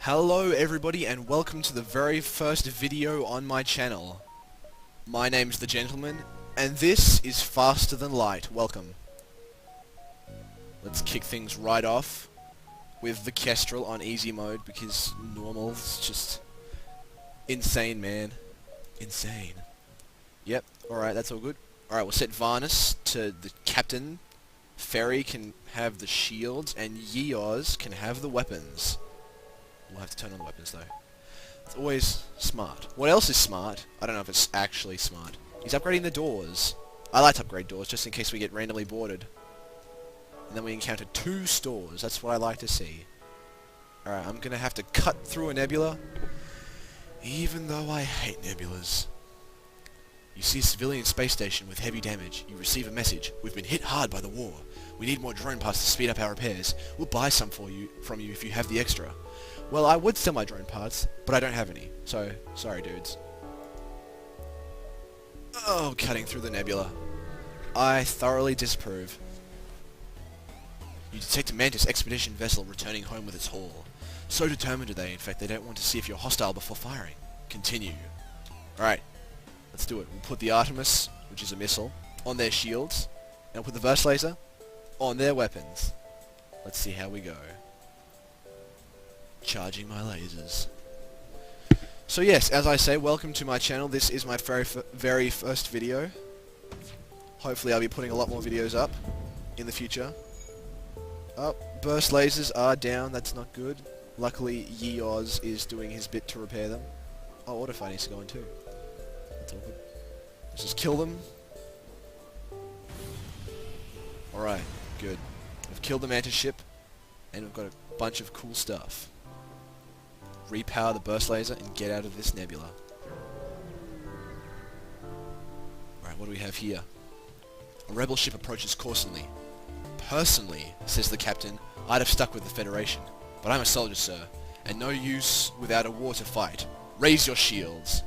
Hello everybody and welcome to the very first video on my channel. My name's The Gentleman and this is Faster Than Light. Welcome. Let's kick things right off with the Kestrel on easy mode because normal's just insane, man. Insane. Yep, alright, that's all good. Alright, we'll set Varnus to the captain. Ferry can have the shields and Yeoz can have the weapons. We'll have to turn on the weapons though. It's always smart. What else is smart? I don't know if it's actually smart. He's upgrading the doors. I like to upgrade doors just in case we get randomly boarded. And then we encounter 2 stores. That's what I like to see. Alright, I'm gonna have to cut through a nebula. Even though I hate nebulas. You see a civilian space station with heavy damage. You receive a message. We've been hit hard by the war. We need more drone parts to speed up our repairs. We'll buy some from you if you have the extra. Well, I would sell my drone parts, but I don't have any. So, sorry dudes. Oh, cutting through the nebula. I thoroughly disapprove. You detect a Mantis expedition vessel returning home with its haul. So determined are they, in fact, they don't want to see if you're hostile before firing. Continue. Alright, let's do it. We'll put the Artemis, which is a missile, on their shields, and we'll put the Burst Laser on their weapons. Let's see how we go. Charging my lasers. So yes, as I say, welcome to my channel. This is my very first video. Hopefully I'll be putting a lot more videos up in the future. Oh, burst lasers are down, that's not good. Luckily Yeoz is doing his bit to repair them. Oh, autofire needs to go in too. That's all good. Let's just kill them. Alright, good. We've killed the Mantis ship, and we've got a bunch of cool stuff. Repower the burst laser and get out of this nebula. Alright, what do we have here? A rebel ship approaches Coruscant. Personally, says the captain, I'd have stuck with the Federation. But I'm a soldier, sir, and no use without a war to fight. Raise your shields.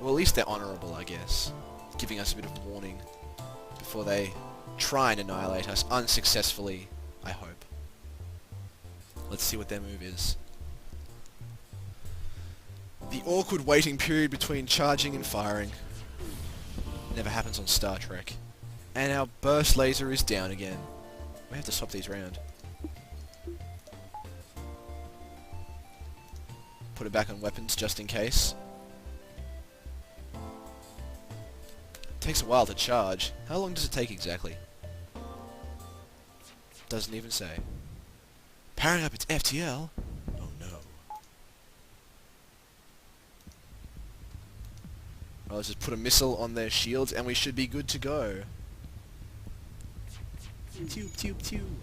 Well, at least they're honourable, I guess. Giving us a bit of warning before they try and annihilate us unsuccessfully, I hope. Let's see what their move is. The awkward waiting period between charging and firing. Never happens on Star Trek. And our burst laser is down again. We have to swap these around. Put it back on weapons just in case. Takes a while to charge. How long does it take exactly? Doesn't even say. Powering up its FTL? Oh no. Well, let's just put a missile on their shields and we should be good to go.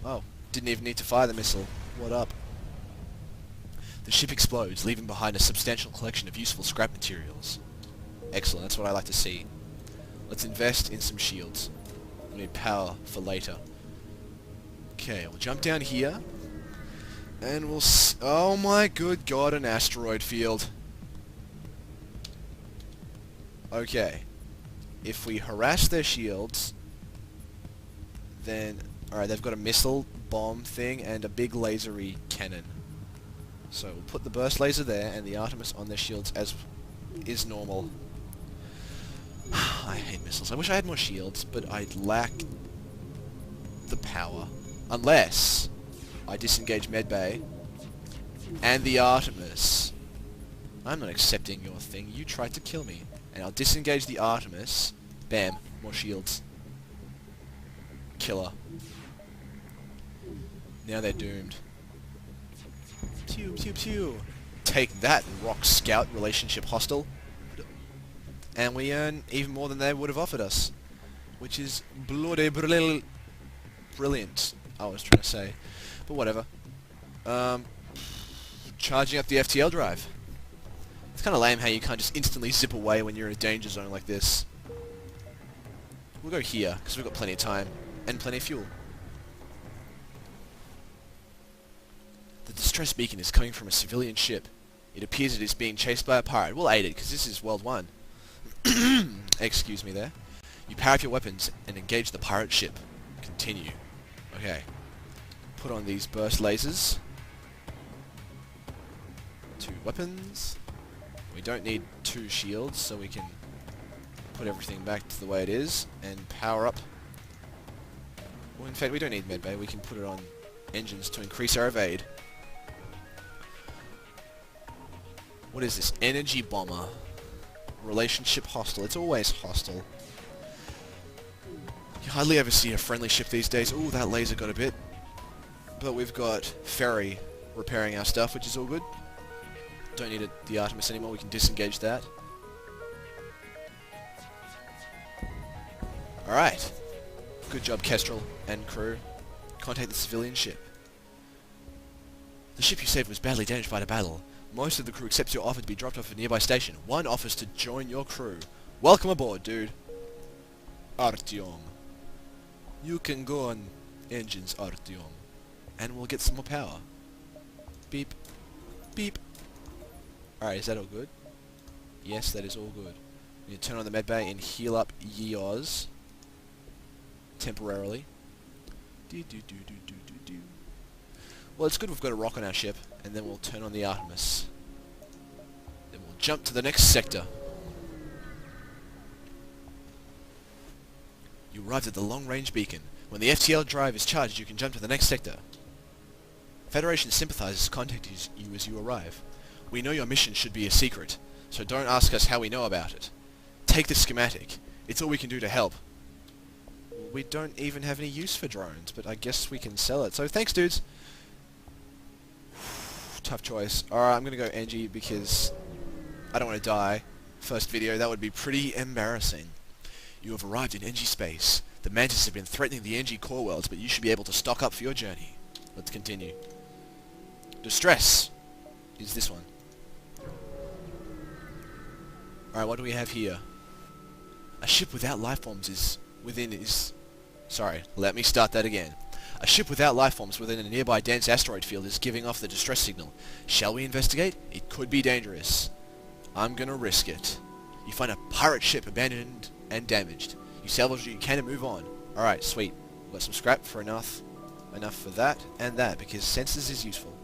Oh, didn't even need to fire the missile. What up? The ship explodes, leaving behind a substantial collection of useful scrap materials. Excellent, that's what I like to see. Let's invest in some shields. We need power for later. Okay, we'll jump down here. And we'll oh my good god, an asteroid field. Okay. If we harass their shields, then... Alright, they've got a missile, bomb thing, and a big lasery cannon. So we'll put the burst laser there, and the Artemis on their shields as is normal. I hate missiles. I wish I had more shields, but I lack the power. Unless I disengage Medbay and the Artemis. I'm not accepting your thing. You tried to kill me. And I'll disengage the Artemis. Bam. More shields. Killer. Now they're doomed. Pew, pew, pew. Take that, Rock Scout relationship hostile. And we earn even more than they would have offered us. Which is bloody brilliant, I was trying to say. But whatever. Charging up the FTL drive. It's kind of lame how you can't just instantly zip away when you're in a danger zone like this. We'll go here, because we've got plenty of time. And plenty of fuel. The distress beacon is coming from a civilian ship. It appears it is being chased by a pirate. We'll aid it, because this is World 1. Excuse me there. You power up your weapons and engage the pirate ship. Continue. Okay. Put on these burst lasers. to weapons. We don't need 2 shields, so we can put everything back to the way it is and power up. Well, in fact, we don't need medbay. We can put it on engines to increase our evade. What is this? Energy bomber. Relationship hostile. It's always hostile. You hardly ever see a friendly ship these days. Ooh, that laser got a bit. But we've got Ferry repairing our stuff, which is all good. Don't need the Artemis anymore. We can disengage that. Alright. Good job, Kestrel and crew. Contact the civilian ship. The ship you saved was badly damaged by the battle. Most of the crew accepts your offer to be dropped off at a nearby station. One offers to join your crew. Welcome aboard, dude. Artyom. You can go on engines, Artyom. And we'll get some more power. Beep. Beep. Alright, is that all good? Yes, that is all good. We need to turn on the medbay and heal up Yeoz. Temporarily. Well, it's good we've got a rock on our ship, and then we'll turn on the Artemis. Then we'll jump to the next sector. You arrived at the long-range beacon. When the FTL drive is charged, you can jump to the next sector. Federation sympathizers contacted you as you arrive. We know your mission should be a secret, so don't ask us how we know about it. Take the schematic. It's all we can do to help. We don't even have any use for drones, but I guess we can sell it. So thanks, dudes. Tough choice. Alright, I'm gonna go Engie because I don't want to die. First video, that would be pretty embarrassing. You have arrived in Engie space. The Mantis have been threatening the Engie core worlds, but you should be able to stock up for your journey. Let's continue. Distress is this one. Alright, what do we have here? A ship without lifeforms is... Sorry, let me start that again. A ship without lifeforms within a nearby dense asteroid field is giving off the distress signal. Shall we investigate? It could be dangerous. I'm gonna risk it. You find a pirate ship abandoned and damaged. You salvage what you can and move on. Alright, sweet. We've got some scrap for enough for that and that, because sensors is useful.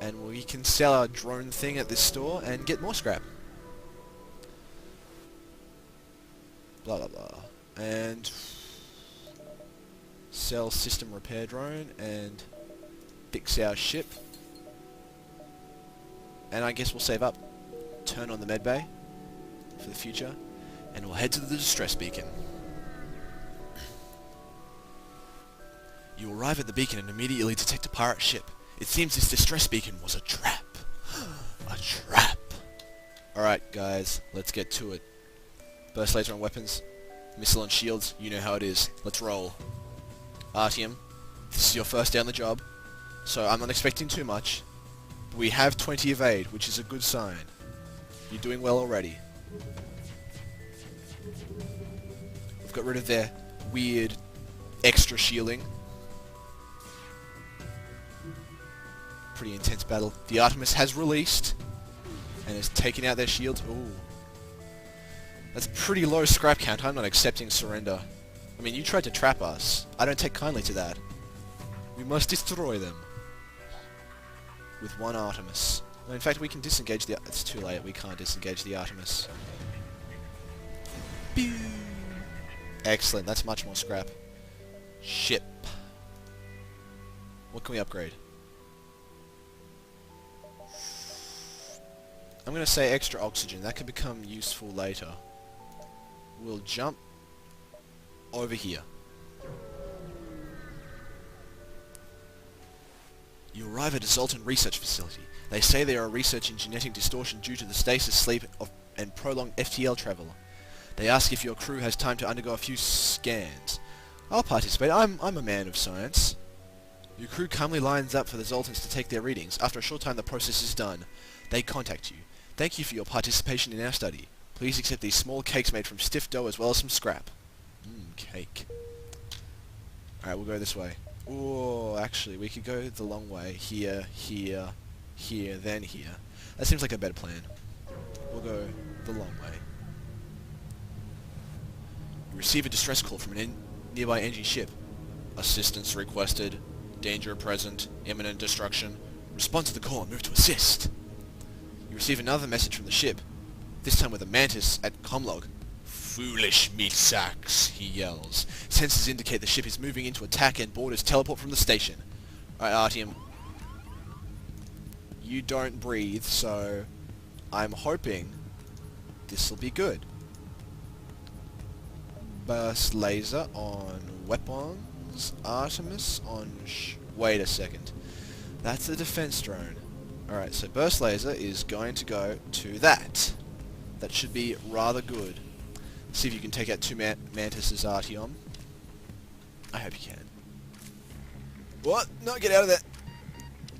And we can sell our drone thing at this store and get more scrap. Blah blah blah. And sell system repair drone and fix our ship. And I guess we'll save up. Turn on the medbay for the future. And we'll head to the distress beacon. You arrive at the beacon and immediately detect a pirate ship. It seems this distress beacon was a trap. A trap. Alright guys, let's get to it. Burst laser on weapons. Missile on shields. You know how it is. Let's roll. Artyom, this is your first day on the job, so I'm not expecting too much. But we have 20 evade, which is a good sign. You're doing well already. We've got rid of their weird extra shielding. Pretty intense battle. The Artemis has released and has taken out their shields. Ooh. That's pretty low scrap count. I'm not accepting surrender. I mean, you tried to trap us. I don't take kindly to that. We must destroy them. With one Artemis. In fact, we can disengage the... It's too late. We can't disengage the Artemis. Pew! Excellent. That's much more scrap. Ship. What can we upgrade? I'm going to say extra oxygen. That could become useful later. We'll jump over here. You arrive at a Zoltan research facility. They say they are researching genetic distortion due to the stasis sleep and prolonged FTL travel. They ask if your crew has time to undergo a few scans. I'll participate. I'm a man of science. Your crew calmly lines up for the Zoltans to take their readings. After a short time, the process is done. They contact you. Thank you for your participation in our study. Please accept these small cakes made from stiff dough as well as some scrap. Cake. Alright, we'll go this way. Oh, actually, we could go the long way. Here, here, here, then here. That seems like a better plan. We'll go the long way. You receive a distress call from a nearby Engie ship. Assistance requested. Danger present. Imminent destruction. Respond to the call and move to assist. You receive another message from the ship, this time with a mantis at comlog. Foolish meat sacks, he yells. Sensors indicate the ship is moving into attack and boarders teleport from the station. Alright, Artyom. You don't breathe, so I'm hoping this'll be good. Burst laser on weapons. Artemis on wait a second. That's the defense drone. Alright, so burst laser is going to go to that. That should be rather good. See if you can take out two mantises, Artyom. I hope you can. What? No, get out of there.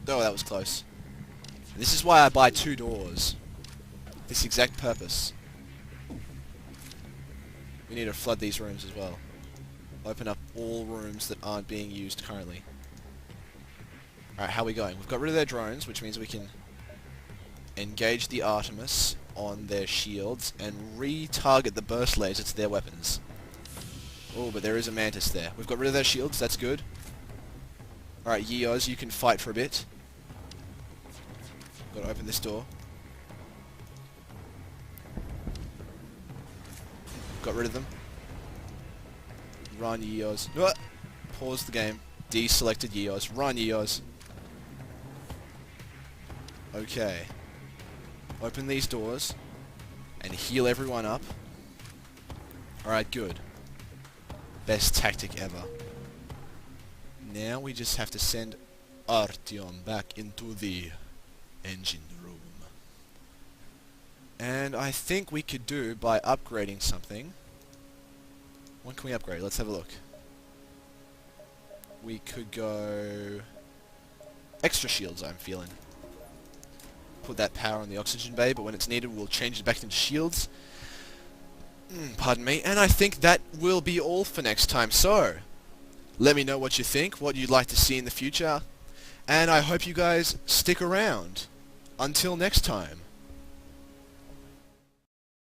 Oh, that was close. And this is why I buy 2 doors. This exact purpose. We need to flood these rooms as well. Open up all rooms that aren't being used currently. Alright, how are we going? We've got rid of their drones, which means we can engage the Artemis on their shields and re-target the burst laser to their weapons. Oh, but there is a mantis there. We've got rid of their shields, that's good. Alright, Yeoz, you can fight for a bit. Gotta open this door. Got rid of them. Run, Yeoz. Pause the game. Deselected Yeoz. Run, Yeoz. Okay. Open these doors and heal everyone up. Alright, good. Best tactic ever. Now we just have to send Artyom back into the engine room. And I think we could do by upgrading something. What can we upgrade? Let's have a look. We could go extra shields, I'm feeling. Put that power on the oxygen bay, but when it's needed we'll change it back into shields. Pardon me. And I think that will be all for next time. So, let me know what you think, what you'd like to see in the future, and I hope you guys stick around. Until next time.